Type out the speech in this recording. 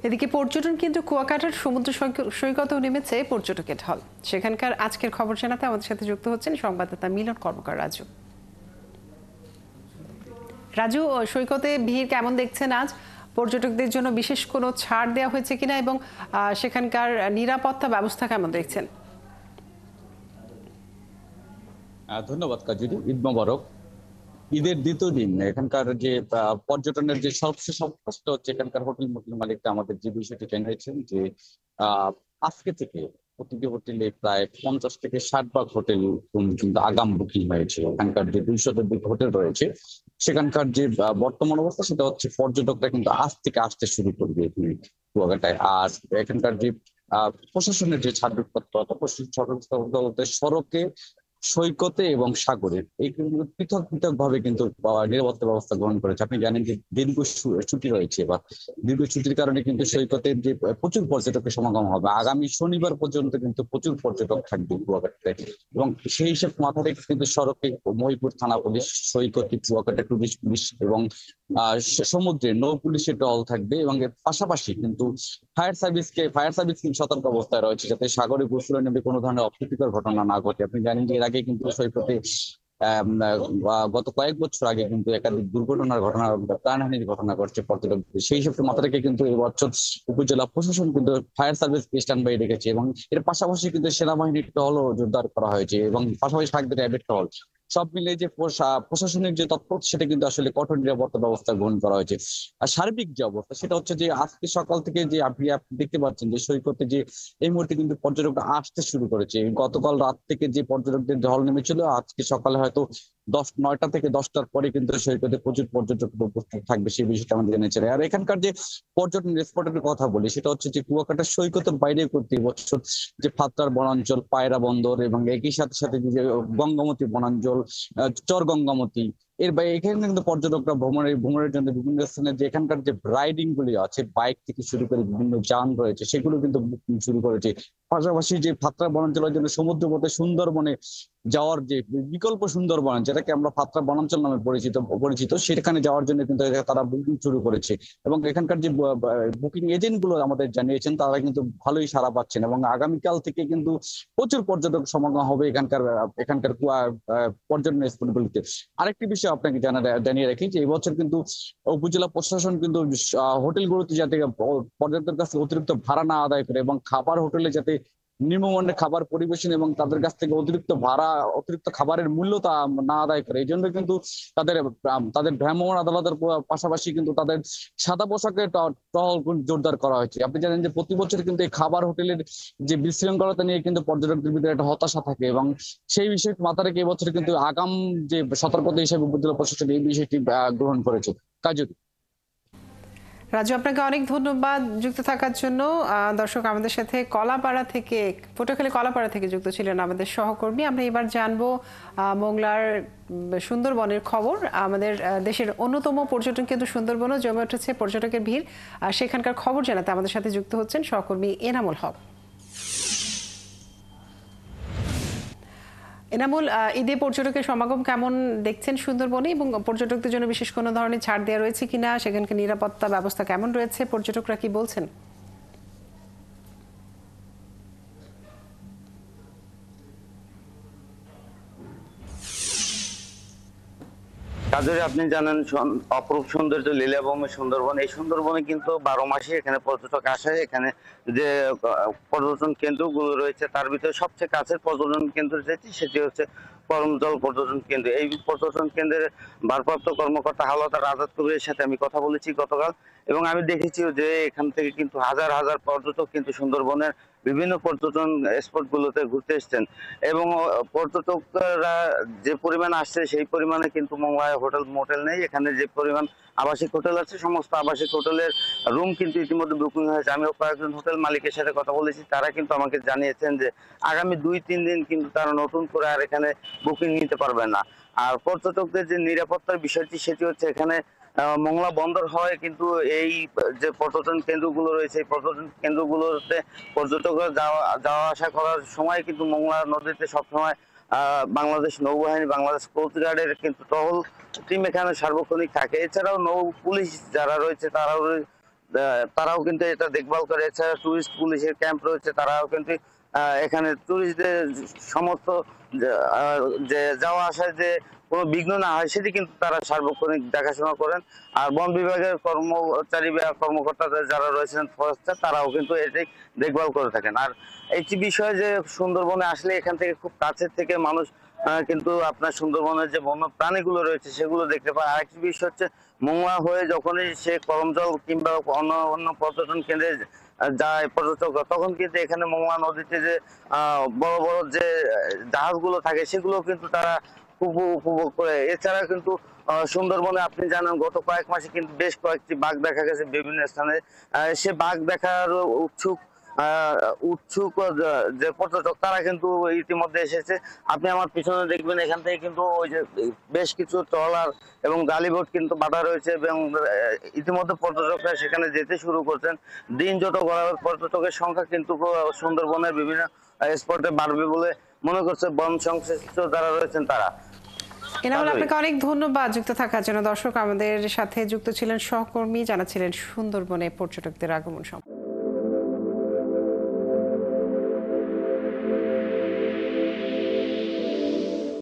এদিকে পর্যটন কেন্দ্র কুয়াকাটার সমুদ্র সৈকতেও নেমেছে পর্যটকের ঢল। সেখানকার আজকের খবর জানাতে আমাদের সাথে যুক্ত হচ্ছেন সংবাদদাতা মিলন কর্মকার রাজু। রাজু, সৈকতে ভিড় কেমন দেখছেন আজ? পর্যটকদের জন্য বিশেষ কোনো ছাড় দেওয়া হয়েছে কিনা এবং সেখানকার নিরাপত্তা ব্যবস্থা কেমন দেখছেন? ধন্যবাদ কাজুরি। ঈদ মোবারক। ঈদের দ্বিতীয় দিন এখানকার যে পর্যটনের যে সবচেয়ে সন্তুষ্ট হচ্ছে এখানকার হোটেল মোটেল মালিকরা আমাদের যে বিষয়টি জানিয়েছেন যে আজকে থেকে প্রতিটি হোটেলে প্রায় 50 থেকে 60 ভাগ হোটেল কিন্তু আগাম বুকিং হয়েছে। এখানকার যে 200 হোটেল রয়েছে সেখানকার যে বর্তমান অবস্থা সেটা হচ্ছে পর্যটকরা কিন্তু আজ থেকে আসতে শুরু করবে কুয়াকাটায়। আর এখানকার যে প্রশাসনের যে ছাড়পত্র বলতে সড়কে, সৈকতে এবং সাগরে এই কিন্তু পৃথক পৃথক ভাবে কিন্তু নিরাপত্তা ব্যবস্থা গ্রহণ করেছে। আপনি জানেন যে দীর্ঘ ছুটি রয়েছে বা দীর্ঘ ছুটির কারণে কিন্তু সৈকতের যে প্রচুর পর্যটকের সমাগম হবে। আগামী শনিবার পর্যন্ত কিন্তু প্রচুর পর্যটক থাকবে কুয়াকাটাতে, এবং সেই হিসেব মাথা রেখে কিন্তু সড়কে মহিপুর থানা পুলিশ, সৈকতে কুয়াকাটা টুরিস্ট পুলিশ এবং সমুদ্রে নৌ পুলিশের টহল থাকবে। এবং এর পাশাপাশি কিন্তু ফায়ার সার্ভিস কিন্তু সতর্ক অবস্থায় রয়েছে যাতে সাগরে গোসল নেমে কোনো ধরনের অপ্রীতিকর ঘটনা না ঘটে। আপনি জানেন যে এর আগে কিন্তু সৈকতে গত কয়েক বছর আগে কিন্তু একাধিক দুর্ঘটনার ঘটনা, প্রাণহানির ঘটনা ঘটছে পর্যটকদের। সেই সব মাথা রেখে কিন্তু এবছর উপজেলা প্রশাসন কিন্তু ফায়ার সার্ভিস স্ট্যান্ড বাই রেখেছে, এবং এর পাশাপাশি কিন্তু সেনাবাহিনীর টহলও জোরদার করা হয়েছে, এবং পাশাপাশি থাকবে র্যাবের টহল। সব মিলে যে প্রশাসনিক যে তৎপর সেটা কিন্তু আসলে কঠোর নিরাপত্তা ব্যবস্থা গ্রহণ করা হয়েছে। আর সার্বিক যে অবস্থা সেটা হচ্ছে যে আজকে সকাল থেকে যে আপনি দেখতে পাচ্ছেন যে সৈকতে যে এই মুহূর্তে কিন্তু পর্যটকরা আসতে শুরু করেছে। গতকাল রাত থেকে যে পর্যটকদের ঢল নেমেছিল আজকে সকালে হয়তো 9টা থেকে 10টার পরে কিন্তু সৈকতে প্রচুর পর্যটক উপস্থিত থাকবে, সেই বিষয়টা আমাদের জেনেছে। আর এখানকার যে পর্যটন স্পটের কথা বলি সেটা হচ্ছে যে কুয়াকাটা সৈকতের বাইরে করতে বছর যে ফাত্রার বনাঞ্চল, পায়রা বন্দর এবং একই সাথে সাথে যে গঙ্গামতী বনাঞ্চল, চর গঙ্গামতী, এর বাইরে এখানে কিন্তু পর্যটকরা ভ্রমণের জন্য বিভিন্ন স্থানে যে এখানকার যে রাইডিং গুলি আছে বাইক থেকে শুরু করে বিভিন্ন যান রয়েছে সেগুলো কিন্তু বুকিং শুরু করেছে। পাশাপাশি যে ফাত্রা বনাঞ্চলের জন্য সমুদ্র পথে সুন্দরবনে যাওয়ার যে বিকল্প সুন্দরবন যেটাকে আমরা ফাত্রা বনাঞ্চল নামে পরিচিত সেখানে যাওয়ার জন্য কিন্তু তারা বুকিং শুরু করেছে। এবং এখানকার যে বুকিং এজেন্ট গুলো আমাদের জানিয়েছেন তারা কিন্তু ভালোই সাড়া পাচ্ছেন, এবং আগামীকাল থেকে কিন্তু প্রচুর পর্যটক সমাগম হবে এখানকার পর্যটন স্পটগুলিতে। আরেকটি বিষয় আপনাকে জানিয়ে রাখি যে এবছর কিন্তু উপজেলা প্রশাসন কিন্তু হোটেলগুলোতে যাতে পর্যটকদের কাছে অতিরিক্ত ভাড়া না আদায় করে এবং খাবার হোটেলে যাতে নিম্নমানের খাবার পরিবেশন এবং তাদের কাছ থেকে অতিরিক্ত খাবারের মূল্য তা না আদায় করে, এই জন্য কিন্তু তাদের ভ্রাম্যমাণ আদালতের পাশাপাশি কিন্তু তাদের সাদা পোশাকের টহল জোরদার করা হয়েছে। আপনি জানেন যে প্রতি বছর কিন্তু এই খাবার হোটেলের যে বিশৃঙ্খলতা নিয়ে কিন্তু পর্যটকদের ভিতরে একটা হতাশা থাকে, এবং সেই বিষয় মাথা রেখে এবছর কিন্তু আগাম যে সতর্কতা হিসেবে উপজেলা প্রশাসন এই বিষয়টি গ্রহণ করেছে। কাজী রাজু, আপনাকে অনেক ধন্যবাদ যুক্ত থাকার জন্য। দর্শক, আমাদের সাথে পটুয়াখালী কলাপাড়া থেকে যুক্ত ছিলেন আমাদের সহকর্মী। আমরা এবার জানবো মোংলার সুন্দরবনের খবর। আমাদের দেশের অন্যতম পর্যটন কেন্দ্র সুন্দরবনও জমে উঠেছে পর্যটকের ভিড়। সেখানকার খবর জানাতে আমাদের সাথে যুক্ত হচ্ছেন সহকর্মী এনামুল হক। এনামুল, ঈদে পর্যটকের সমাগম কেমন দেখছেন সুন্দরবনে, এবং পর্যটকদের জন্য বিশেষ কোনো ধরনের ছাড় দেওয়া রয়েছে কিনা, সেখানকার নিরাপত্তা ব্যবস্থা কেমন রয়েছে, পর্যটকরা কি বলছেন? কাজরে আপনি জানেন অপরূপ সৌন্দর্য লীলাভূমি সুন্দরবন। এই সুন্দরবনে কিন্তু 12 মাসে এখানে পর্যটক আসে। এখানে যে পর্যটন কেন্দ্রগুলো রয়েছে তার ভিতরে সবচেয়ে কাছের পর্যটন কেন্দ্র সেটি হচ্ছে করমজল পর্যটন কেন্দ্র। এই পর্যটন কেন্দ্রের ভারপ্রাপ্ত কর্মকর্তা হাওলাদার আজাদ কবিরের সাথে আমি কথা বলেছি গতকাল, এবং আমি দেখেছি যে এখান থেকে কিন্তু হাজার হাজার পর্যটক কিন্তু সুন্দরবনের বিভিন্ন পর্যটন স্পট গুলোতে ঘুরতে এসছেন, এবং পর্যটকরা যে পরিমাণ আসছে সেই পরিমাণে কিন্তু মোংলায় হোটেল মোটেল নেই। এখানে যে পরিমাণ আবাসিক হোটেল আছে সমস্ত আবাসিক হোটেলের রুম কিন্তু ইতিমধ্যে বুকিং হয়েছে। আমিও কয়েকজন হোটেল মালিকের সাথে কথা বলেছি, তারা কিন্তু আমাকে জানিয়েছেন যে আগামী 2-3 দিন কিন্তু তারা নতুন করে আর এখানে বুকিং নিতে পারবে না। আর পর্যটকদের যে নিরাপত্তার বিষয়টি সেটি হচ্ছে এখানে মোংলা বন্দর হয়, কিন্তু এই যে পর্যটন কেন্দ্রগুলো রয়েছে এই পর্যটন কেন্দ্রগুলোতে পর্যটকরা যাওয়া আসা করার সময় কিন্তু মোংলা নদীতে সবসময় বাংলাদেশ নৌবাহিনী, বাংলাদেশ কোস্ট গার্ডের কিন্তু টহল টিম এখানে সার্বক্ষণিক থাকে। এছাড়াও নৌ পুলিশ যারা রয়েছে তারাও তারাও কিন্তু এটা দেখভাল করে। এছাড়া টুরিস্ট পুলিশের ক্যাম্প রয়েছে, তারাও কিন্তু এখানে টুরিস্টদের সমস্ত যে যাওয়া আসায় যে কোনো বিঘ্ন না হয় সেটি কিন্তু তারা সার্বক্ষণিক দেখাশোনা করেন। আর বন বিভাগের কর্মচারী বা কর্মকর্তা যারা রয়েছেন ফরেস্টার, তারাও কিন্তু এটাই দেখভাল করে থাকেন। আর একটি বিষয় যে সুন্দরবনে আসলে এখান থেকে খুব কাছের থেকে মানুষ কিন্তু আপনার সুন্দরবনের যে বন্য প্রাণীগুলো রয়েছে সেগুলো দেখতে পায়। আরেকটি বিষয় হচ্ছে মোংলা হয়ে যখনই সে করমজল কিংবা অন্য অন্য পর্যটন কেন্দ্রে যায় পর্যটক, তখন কিন্তু এখানে মোংলা নদীতে যে বড় বড় যে জাহাজগুলো থাকে সেগুলো কিন্তু তারা খুব উপভোগ করে। এছাড়া কিন্তু সুন্দরবনে আপনি জানেন গত কয়েক মাসে কিন্তু বেশ কয়েকটি বাঘ দেখা গেছে বিভিন্ন স্থানে। সে বাঘ দেখার উৎসুক উৎসুক যে পর্যটক তারা কিন্তু ইতিমধ্যে এসেছে। আপনি আমার পিছনে দেখবেন এখান থেকে কিন্তু ওই যে বেশ কিছু ট্রলার এবং গালিবোট কিন্তু বাধা রয়েছে এবং ইতিমধ্যে পর্যটকরা সেখানে যেতে শুরু করছেন। দিন যত গড়াবে পর্যটকের সংখ্যা কিন্তু সুন্দরবনের বিভিন্ন স্পটে বাড়বে বলে মনে করছে বন সংশ্লিষ্ট যারা রয়েছেন তারা। এনামুল, আপনাকে অনেক ধন্যবাদ যুক্ত থাকার জন্য। দর্শক, আমাদের সাথে যুক্ত ছিলেন সহকর্মী, জানাচ্ছিলেন সুন্দরবনে পর্যটকদের আগমন সম্পর্কে।